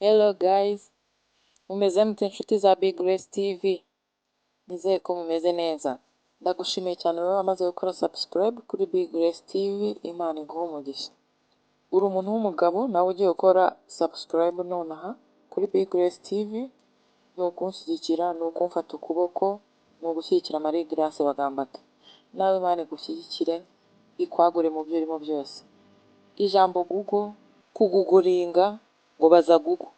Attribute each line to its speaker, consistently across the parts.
Speaker 1: Hello guys, mumeze mute inshuti za Big Grace TV? Nizeye ko mumeze neza. Ndagushimiye cyane wowe wamaze gukora subscribe kuri Big Grace TV, Imana iguhe umugisha. Uri umuntu w'umugabo nawe ugiye gukora subscribe nonaha kuri Big Grace TV, ni ukunshyigikira, ni ukumfata ukuboko, ni ugushyigikira Marie Grace Bagambate. Nawe Imana igushyigikire, ikwagure mu byo urimo byose. Ijambo Google, kuguguringa ngo baza Google.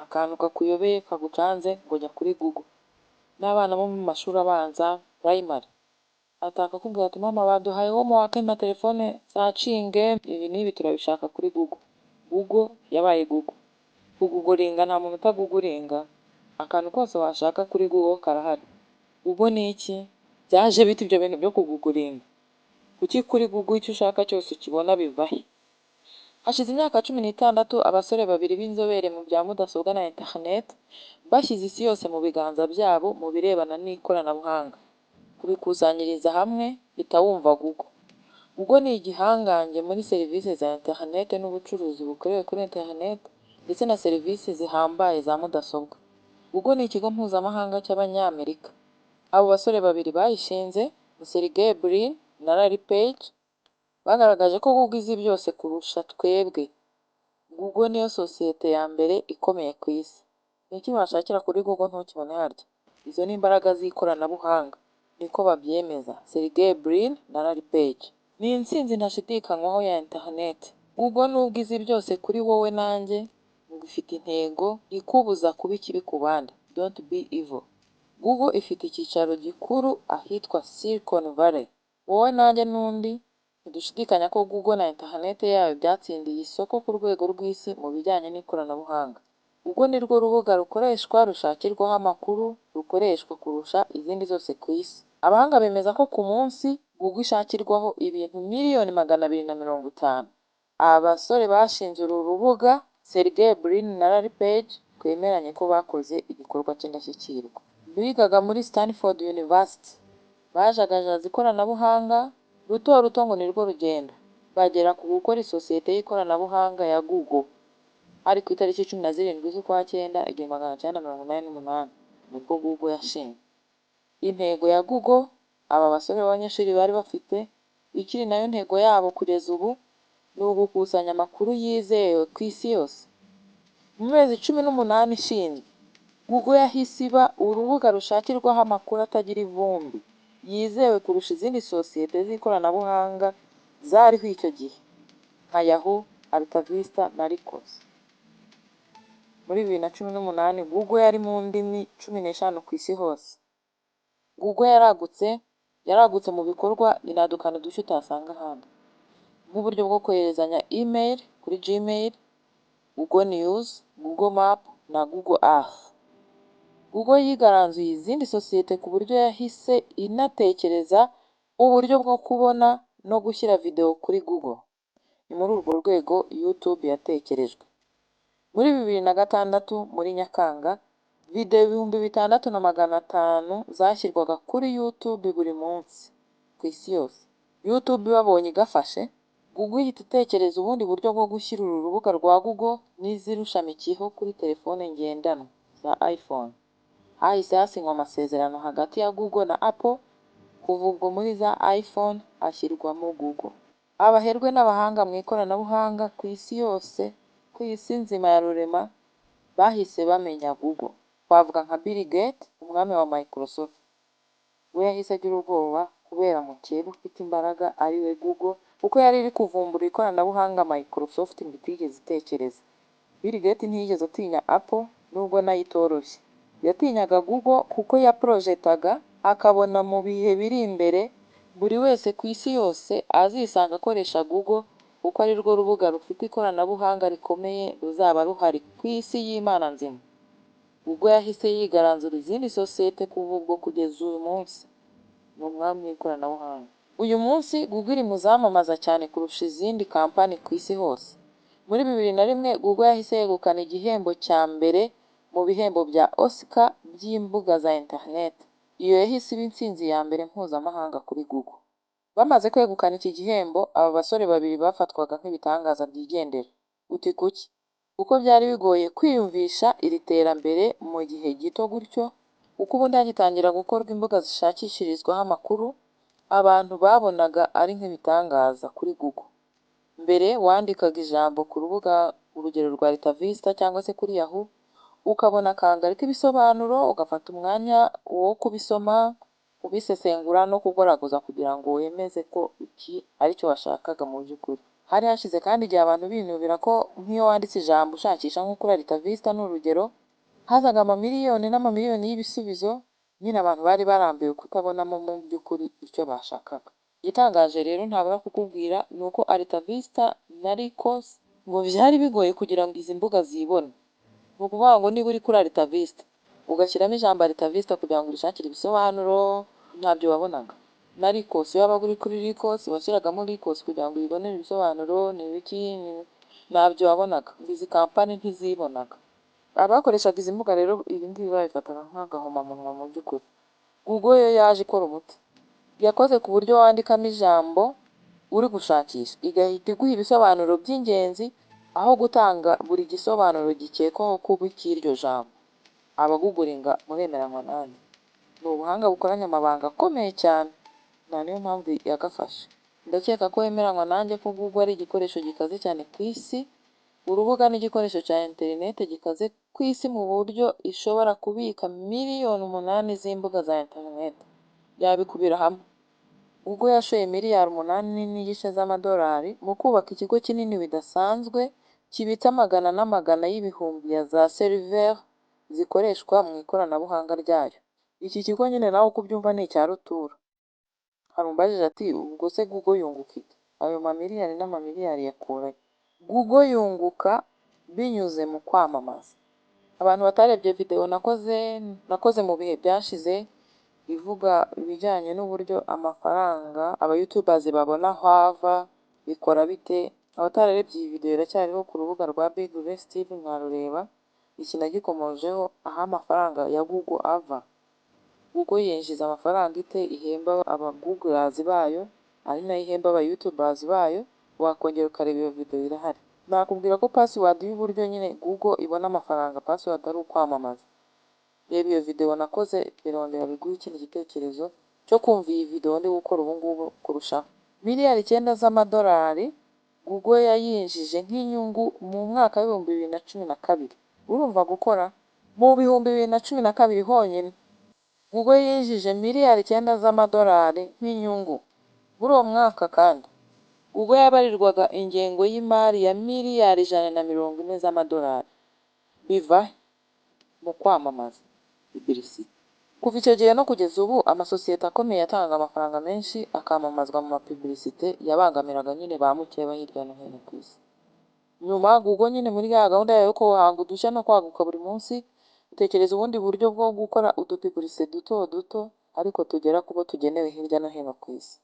Speaker 1: Akantu kakuyobeye kagucanze ngo jya kuri Google. N'abana bo mu mashuri abanza primary ataka kubwira ati mama baduhaye homework na telefone zacinge, ibi n'ibi turabishaka kuri Google. Google yabaye Google. Kuguguringa nta muntu utaguguringa. Akantu kose washaka kuri Google karahari. Google ni iki? Byaje bite ibyo bintu byo kuguguringa? Kuki kuri Google icyo ushaka cyose ukibona bivahe? Hashize imyaka 16 abasore babiri b'inzobere mu bya mudasobwa na internet bashyize isi yose mu biganza byabo mu birebana n'ikoranabuhanga. Kubikusanyiriza hamwe hita wumva Google. Google ni igihangange muri serivisi za internet n'ubucuruzi bukorewe kuri internet ndetse na serivisi zihambaye za mudasobwa. Google ni ikigo mpuzamahanga cy'Abanyamerika. Abo basore babiri bayishinze ni Sergey Brin na Larry Page. Bagaragaje ko Google izi byose kurusha twebwe. Google niyo sosiyete ya mbere ikomeye ku isi. Niki washakira kuri Google ntukibone harya? Izo ni imbaraga z'ikoranabuhanga. Niko babyemeza Sergey Brin na Larry Page. Ni intsinzi ntashidikanywaho ya internet. Google nubwo izi byose kuri wowe nanjye, ngo ifite intego ikubuza kuba ikibi ku bandi. Don't be evil. Google ifite icyicaro gikuru ahitwa Silicon Valley. Wowe nanjye n'undi ntidushidikanya ko Google na internet yayo byatsindiye isoko ku rwego rw'isi mu bijyanye n'ikoranabuhanga. Google ni rwo rubuga rukoreshwa rushakirwaho amakuru, rukoreshwa kurusha izindi zose ku isi. Abahanga bemeza ko ku munsi Google ishakirwaho ibintu miliyoni 250. Aba basore bashinze uru rubuga, Sergey Brin na Larry Page, twemeranye ko bakoze igikorwa cy'indashyikirwa. Bigaga muri Stanford University. Bajagajaza ikoranabuhanga, ruto ruto ngo ni rwo rugendo. Bagera ku gukora isosiyete y'ikoranabuhanga ya Google. Ari ku itariki 17 z'ukwa 9, 1988 nibwo Google yashinzwe. Intego ya Google aba basore b'abanyeshuri bari bafite, ikiri nayo ntego yabo kugeza ubu, ni ugukusanya amakuru yizewe ku isi yose. Mu mezi 18 ishinzwe, Google yahise iba urubuga rushakirwaho amakuru atagira ivumbi, yizewe kurusha izindi sosiyete z'ikoranabuhanga zariho icyo gihe, nka Yahoo, AltaVista na Lycos. Muri 2018 Google yari mu ndimi 15 ku isi hose. Google yaragutse mu bikorwa inadukana udushya utasanga ahandi, nk'uburyo bwo koherezanya email kuri Gmail, Google News, Google Map na Google Earth. Google yigaranzuye izindi sosiyete ku buryo yahise inatekereza uburyo bwo kubona no gushyira video kuri Google. Ni muri urwo rwego YouTube yatekerejwe. Muri 2006 muri Nyakanga, video 6500 zashyirwaga kuri YouTube buri munsi ku isi yose. YouTube babonye igafashe, Google ihita itekereza ubundi buryo bwo gushyira uru rubuga rwa Google n'izirushamikiyeho kuri telefone ngendanwa za iPhone. Hahise hasinywa amasezerano hagati ya Google na Apple, kuva ubwo muri za iPhone hashyirwamo Google. Abaherwe n'abahanga mu ikoranabuhanga ku isi yose, ku isi nzima ya rurema, bahise bamenya Google. Twavuga nka Bill Gates, umwami wa Microsoft. We yahise agira ubwoba kubera mukeba ufite imbaraga ari we Google, kuko yari iri kuvumbura ikoranabuhanga Microsoft ngo itigeze itekereza. Bill Gates ntiyigeze atinya Apple nubwo nayo itoroshye. Yatinyaga Google kuko yaprojetaga akabona mu bihe biri imbere buri wese ku isi yose azisanga akoresha Google, kuko ari rwo rubuga rufite ikoranabuhanga rikomeye ruzaba ruhari ku isi y'Imana nzima. Google yahise yigaranzura izindi sosiyete kuva ubwo kugeza uyu munsi. Ni umwami w'ikoranabuhanga. Uyu munsi Google iri mu zamamaza cyane kurusha izindi kampani ku isi hose. Muri 2001 Google yahise yegukana igihembo cya mbere mu bihembo bya Oscar by'imbuga za internet. Iyo yahise iba intsinzi ya mbere mpuzamahanga kuri Google. Bamaze kwegukana iki gihembo, aba basore babiri bafatwaga nk'ibitangaza byigendera. Uti kuki? kuko byari bigoye kwiyumvisha iri terambere mu gihe gito gutyo, kuko ubundi hagitangira gukorwa imbuga zishakishirizwaho amakuru, abantu babonaga ari nk'ibitangaza kuri Google. Mbere wandikaga ijambo ku rubuga urugero rwa Altavista cyangwa se kuri Yahoo, ukabona akangari k'ibisobanuro, ugafata umwanya wo kubisoma, kubisesengura no kugoragoza kugira ngo wemeze ko iki ari cyo washakaga mu by'ukuri. Hari hashize kandi igihe abantu binubira ko nk'iyo wanditse ijambo ushakisha nko kuri Altavista ni urugero, hazaga amamiliyoni n'amamiliyoni y'ibisubizo, nyine abantu bari barambiwe kutabonamo mu by'ukuri icyo bashakaga. Igitangaje rero ntabura kukubwira ni uko Altavista na Lycos ngo byari bigoye kugira ngo izi mbuga zibone. Ni ukuvuga ngo niba uri kuri Altavista ugashyiramo ijambo Altavista kugira ngo urishakire ibisobanuro, ntabyo wabonaga. Na Lycos iyo wabaga uri kuri Lycos washyiragamo Lycos kugira ngo uyibonere ibisobanuro, ni ibiki, ntabyo wabonaga. Izi kampani ntizibonaga. Abakoreshaga izi mbuga rero ibi ngibi babifataga nk'agahomamunwa mu by'ukuri. Google yo yaje ikora umuti. Yakoze ku buryo wandikamo ijambo uri gushakisha, igahita iguha ibisobanuro by'ingenzi, aho gutanga buri gisobanuro gikekwaho kuba icy'iryo jambo. Abaguguringa muremeranywa nanjye. Ni ubuhanga bukoranye amabanga akomeye cyane. Niyo mpamvu yagafashe. Ndakeka ko wemeranywa nanjye ko Google ari igikoresho gikaze cyane ku isi, urubuga ni igikoresho cya interineti gikaze ku isi mu buryo ishobora kubika miliyoni 8 z'imbuga za interineti. Yabikubira hamwe. Google yashoye miliyari 8 n'igice z'amadolari mu kubaka ikigo kinini bidasanzwe, kibitse amagana n'amagana y'ibihumbi ya za seriveri zikoreshwa mu ikoranabuhanga ryayo. Iki kigo nyine nawe uko ubyumva ni icya rutura. Hari umbajije ati ubwo se Google yunguka iki? Ayo mamiliyari n'amamiliyari yakurahe? Google yunguka binyuze mu kwamamaza. Abantu batarebye video nakoze mu bihe byashize ivuga ibijyanye n'uburyo amafaranga aba-YouTubers babona aho ava, bikora bite. Abatararebye iyi video iracyariho ku rubuga rwa Big Grace TV mwarureba. Iki nagikomojeho aho amafaranga ya Google ava. Google yinjiza amafaranga ite, ihemba aba-Googlers bayo, ari nayo ihemba aba-YouTubers bayo, wakongera ukareba iyo video irahari. Nakubwira ko password y'uburyo nyine Google ibona amafaranga, password ari ukwamamaza. Reba iyo video nakoze birongera biguha ikindi gitekerezo cyo kumva iyi video ndi gukora ubu ngubu kurushaho. Miliyari 9 z'amadolari Google yayinjije nk'inyungu mu mwaka w'ibihumbi 2012. Urumva gukora? Mu bihumbi 2012 honyine Google yinjije miliyari 9 z'amadolari nk'inyungu. Muri uwo mwaka kandi Google yabarirwaga ingengo y'imari ya miliyari 140 z'amadolari. Biva mu kwamamaza publicity. Kuva icyo gihe no kugeza ubu amasosiyete akomeye yatanga amafaranga menshi akamamazwa mu mapublicité yabangamiraga nyine ba mukeba hirya no hino ku isi. Nyuma Google nyine muri ya gahunda yayo yo guhanga udushya no kwaguka buri munsi, utekereza ubundi buryo bwo gukora udupublicité duto duto ariko tugera kubo tugenewe hirya no hino ku isi.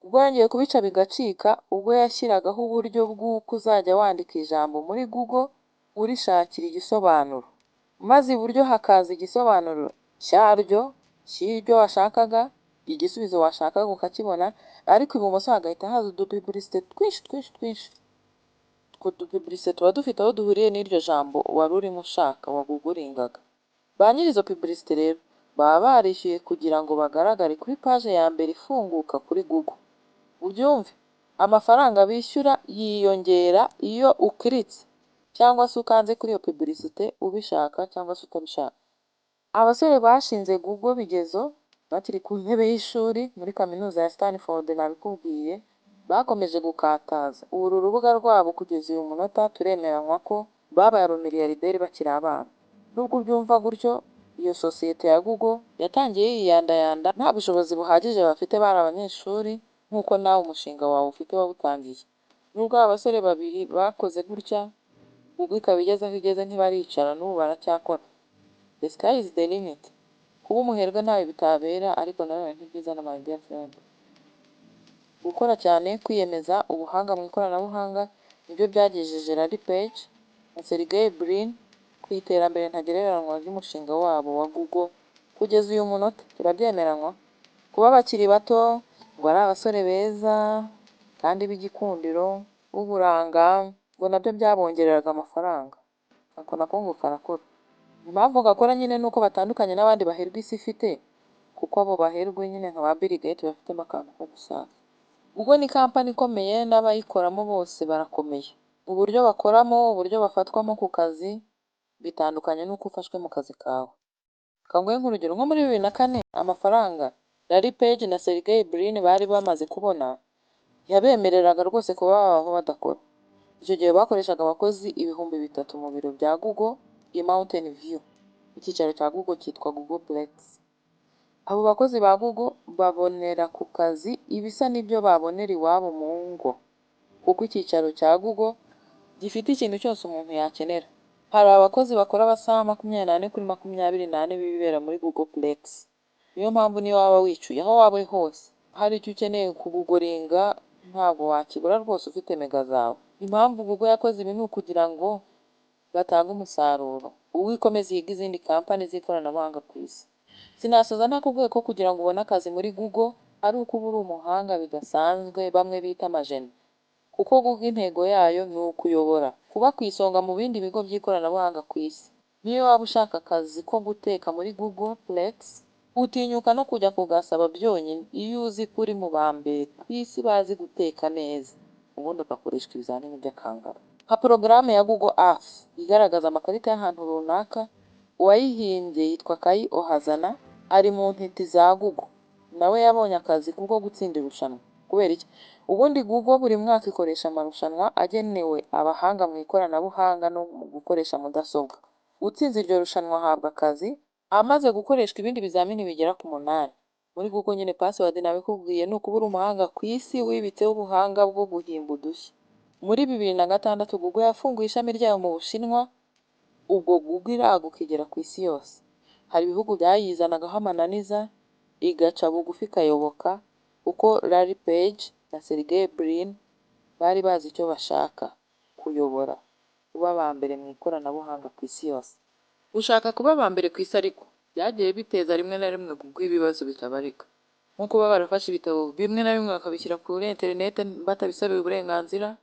Speaker 1: Ubwo yongeye kubica bigacika, ubwo yashyiragaho uburyo bw'uko uzajya wandika ijambo muri Google urishakira igisobanuro, maze iburyo hakaza igisobanuro cyaryo cy'ibyo washakaga, igisubizo washakaga ukakibona, ariko ibumoso hagahita haza udupublicité twinshi. Utwo dupublicité tuba dufite aho duhuriye n'iryo jambo wari urimo ushaka waguguringaga. Ba nyiri izo publicité rero baba barishyuye kugira ngo bagaragare kuri page ya mbere ifunguka kuri Google. Ubyumve, amafaranga bishyura yiyongera iyo ukiritse cyangwa se ukanze kuri iyo publicité ubishaka cyangwa se utabishaka. Abasore bashinze Google Bigezo bakiri ku ntebe y'ishuri muri kaminuza ya Stanford nabikubwiye, bakomeje gukataza. Uru rubuga rwabo kugeza uyu munota turemeranywa ko babaye abamiliyarderi bakiri abana. Nubwo ubyumva gutyo, iyo sosiyete ya Google yatangiye yiyandayanda, nta bushobozi buhagije bafite, bari abanyeshuri nk'uko nawe umushinga wawe ufite wawutangiye. Nubwo aba basore babiri bakoze gutya, Google ikaba igeze aho igeze ntibaricara, n'ubu baracyakora. The sky is the limit. Kuba umuherwe ntawe bitabera, ariko nanone ntibyiza na my dear friend. Gukora cyane, kwiyemeza, ubuhanga mu ikoranabuhanga nibyo byagejeje Larry Page na Sergey Brin ku iterambere ntagereranywa ry'umushinga wabo wa Google kugeza uyu munota. Turabyemeranywa. Kuba bakiri bato ngo ari abasore beza kandi b'igikundiro, b'uburanga, ngo nabyo byabongereraga amafaranga. Ako nako ngo karakora. Impamvu gakora nyine nuko batandukanye n'abandi baherwe isi ifite, kuko abo baherwe nyine nka ba Bill Gates bafitemo akantu ko gusaza. Google ni kampani ikomeye n'abayikoramo bose barakomeye. Uburyo bakoramo, uburyo bafatwamo ku kazi, bitandukanye n'uko ufashwe mu kazi kawe. Kanguhe nk'urugero, nko muri 2004 amafaranga Larry Page na Sergey Brin bari bamaze kubona, yabemereraga rwose kuba babaho badakora. Icyo gihe bakoreshaga abakozi 3,000 mu biro bya Google i Mountain View. Icyicaro cya Google cyitwa Googleplex. Abo bakozi ba Google babonera ku kazi ibisa n'ibyo babonera iwabo mu ngo, kuko icyicaro cya Google gifite ikintu cyose umuntu yakenera. Hari abakozi bakora amasaha 24 kuri 24 bibera muri Googleplex. Niyo mpamvu niyo waba wicuye aho waba uri hose, hari icyo ukeneye kugugoringa, ntabwo wakibura rwose ufite mega zawe. Impamvu Google yakoze ibi ni ukugira ngo batange umusaruro. Google ikomeze yiga izindi kampani z'ikoranabuhanga ku isi. Sinasoza ntakubwiye ko kugira ngo ubone akazi muri Google ari uko uba uri umuhanga bidasanzwe, bamwe bita amajeni. Kuko Google intego yayo ni ukuyobora, kuba ku isonga mu bindi bigo by'ikoranabuhanga ku isi. Niyo waba ushaka akazi ko guteka muri Googleplex, utinyuka no kujya kugasaba byonyine iyo uzi ko uri mu ba mbere ku isi bazi guteka neza, ubundi ugakoreshwa ibizamini by'akangara. Nka porogaramu ya Google Earth igaragaza amakarita y'ahantu runaka, uwayihimbye yitwa Kai Ohazana, ari mu ntiti za Google. Nawe yabonye akazi kubwo gutsinda irushanwa. Kubera iki? Ubundi Google buri mwaka ikoresha amarushanwa agenewe abahanga mu ikoranabuhanga no mu gukoresha mudasobwa. Utsinze iryo rushanwa ahabwa akazi, amaze gukoreshwa ibindi bizamini bigera ku 8. Muri Google nyine password nabikubwiye ni ukuba uri umuhanga ku isi wibitseho ubuhanga bwo guhimba udushya. Muri 2006 Google yafunguye ishami ryayo mu Bushinwa, ubwo Google iraguka igera ku isi yose. Hari ibihugu byayizanagaho amananiza, igaca bugufi ikayoboka, uko Larry Page na Sergey Brin bari bazi icyo bashaka, kuyobora, kuba aba mbere mu ikoranabuhanga ku isi yose. Ushaka kuba aba mbere ku isi ariko byagiye biteza rimwe na rimwe Google ibibazo bitabarika, nko kuba barafashe ibitabo bimwe na bimwe bakabishyira kuri interineti batabisabiye uburenganzira,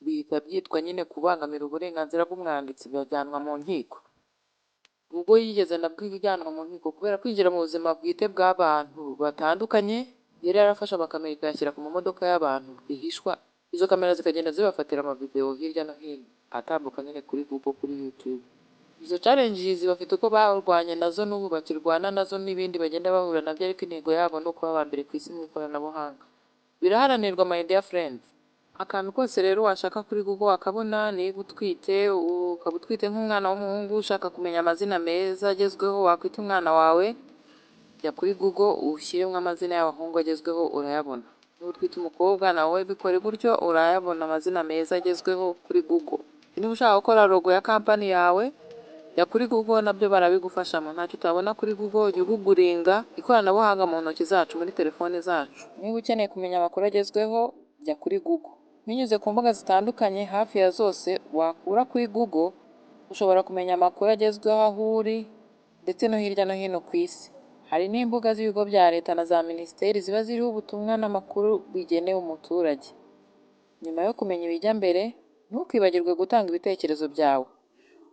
Speaker 1: bihita byitwa nyine kubangamira uburenganzira bw'umwanditsi, bajyanwa mu nkiko. Google yigeze nabwo ijyanwa mu nkiko kubera kwinjira mu buzima bwite bw'abantu batandukanye. Yari yarafashe amakamera ikayashyira ku mamodoka y'abantu rwihishwa, izo kamera zikagenda zibafatira amavideo hirya no hino atambuka nyine kuri Google, kuri YouTube. Izo challenges bafite uko barwanye nazo n'ubu bakirwana nazo n'ibindi bagenda bahura nabyo, ariko intego yabo ni ukuba aba mbere ku isi mu ikoranabuhanga. Biraharanirwa my dear friends. Akantu kose rero washaka kuri Google wakabona, niba utwite ukaba utwite nk'umwana w'umuhungu ushaka kumenya amazina meza agezweho wakwita umwana wawe, jya kuri Google ushyiremo amazina y'abahungu agezweho urayabona. Niba utwite umukobwa nawe bikore gutyo urayabona amazina meza agezweho kuri Google. Niba ushaka gukora logo ya kampani yawe, jya kuri Google nabyo barabigufashamo. Ntacyo utabona kuri Google, jya uguguringa ikoranabuhanga mu ntoki zacu, muri telefone zacu. Niba ukeneye kumenya amakuru agezweho, jya kuri Google. Binyuze ku mbuga zitandukanye hafi ya zose wakura kuri Google, ushobora kumenya amakuru agezweho aho uri ndetse no hirya no hino ku isi. Hari n'imbuga z'ibigo bya leta na za minisiteri ziba ziriho ubutumwa n'amakuru bigenewe umuturage. Nyuma yo kumenya ibijya mbere, ntukibagirwe gutanga ibitekerezo byawe.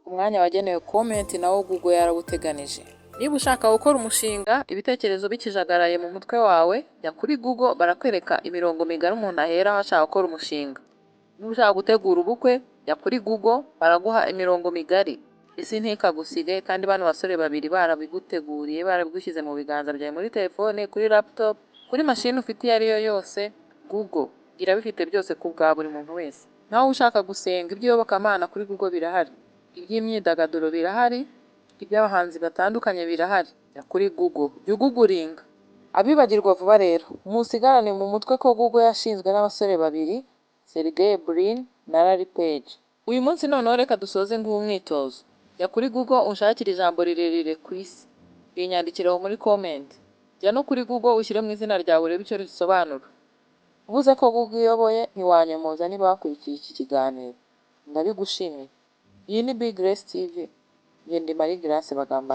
Speaker 1: Umwanya wagenewe comment nawo Google yarawuteganije. Niba ushaka gukora umushinga, ibitekerezo bikijagaraye mu mutwe wawe, jya kuri Google barakwereka imirongo migari umuntu aheraho ashaka gukora umushinga. Niba ushaka gutegura ubukwe, jya kuri Google baraguha imirongo migari. Isi ntikagusige, kandi bano basore babiri barabiguteguriye, barabigushyize mu biganza byawe, muri telefone, kuri laptop, kuri machine ufite iyo ari yo yose. Google irabifite byose ku bwa buri muntu wese. Nawe ushaka gusenga iby'iyobokamana kuri Google birahari, iby'imyidagaduro birahari, iby'abahanzi batandukanye birahari. Jya kuri Google, jya uguguringa. Abibagirwa vuba rero, musigarane mu mutwe ko Google yashinzwe n'abasore babiri, Sergey Brin na Larry Page. Uyu munsi noneho reka dusoze nguwo umwitozo. Jya kuri Google unshakire ijambo rirerire ku isi, rinyandikiraho muri comment. Jya no kuri Google ushyiremo izina ryawe urebe icyo risobanura. Uvuze ko Google iyoboye ntiwanyomoza niba wakurikiye iki kiganiro. Ndabigushimiye. Iyi ni Big Grace TV. Njye ndi Marie Grace Bagambana.